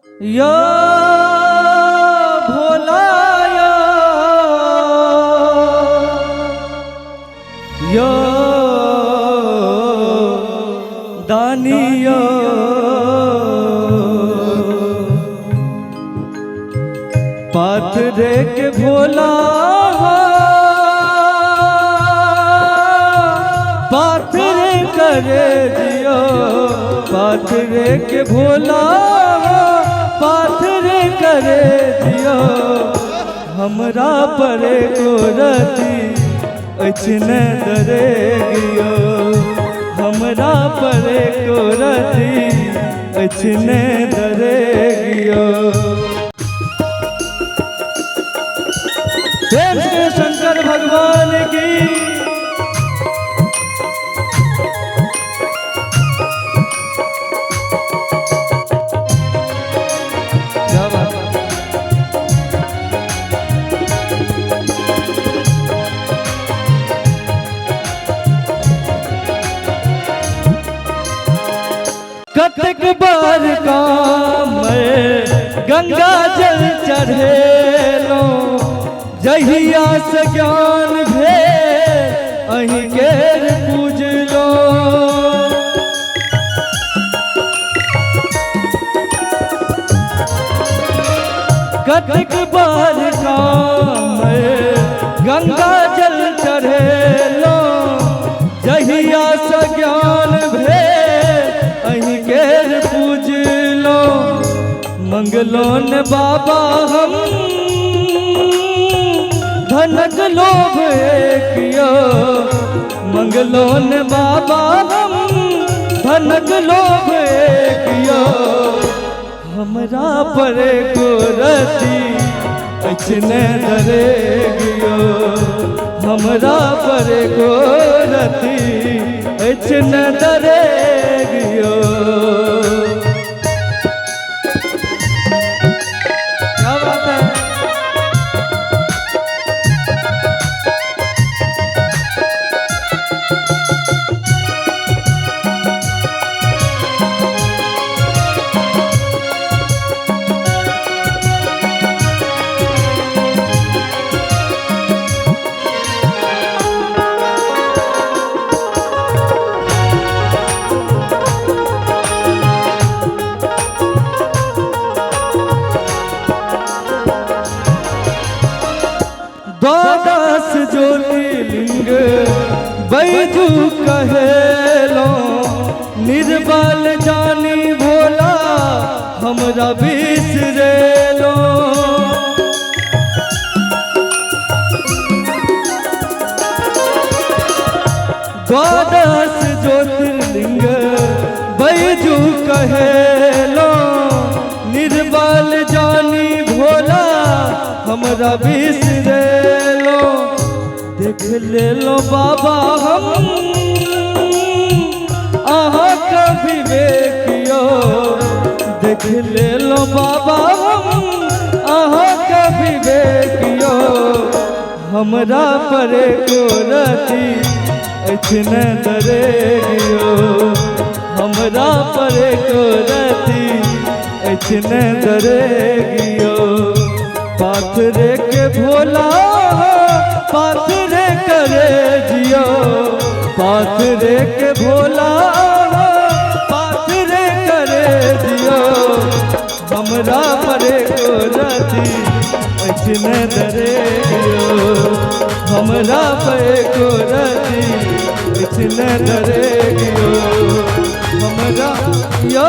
या भोलाया या दानिया पाथरे के भोला पाथरे करे दियो पाथरे के भोला पाथरे करे दियो हमरा परे गोरती अचने दरे गियो हमरा परे गोरती अचने दरे गियो। शंकर भगवान की कतक बार का मैं गंगा जल चढ़ेलो जहिया से ज्ञान भे अहीं केर पूजलो कतक बार का मैं गंगा जल चढ़ेलो जहिया से ज्ञान भे अहीं केर पूजलो मंगलो ने बाबा हम धनक लोभ कियो मंगलो ने बाबा हम धनक लोभ कियो हमरा परे गोरती अचने दरे गियो हमरा परे गोरती अचने दरे गियो। द्वादश ज्योतिर्लिंग बैजू कहेलो निर्बल जानी भोला हमरा बिसरेलो द्वादश ज्योतिर्लिंग बैजू कहेलो निर्बल जानी भोला हमरा बिसरेलो देख ले लो बाबा हम आहा का विवेकियो देख ले लो बाबा हम आहा का विवेकियो हमरा परे गोरती अचने दरे गियो हमरा परे गोरती अचने दरे गियो। पाथरे के भोला पाथरे करे जियो पाथरे के भोला पाथरे करे जियो हमरा परे गोरती अचने दरे गियो हमरा परे गोरती अचने दरे गियो हमरा यो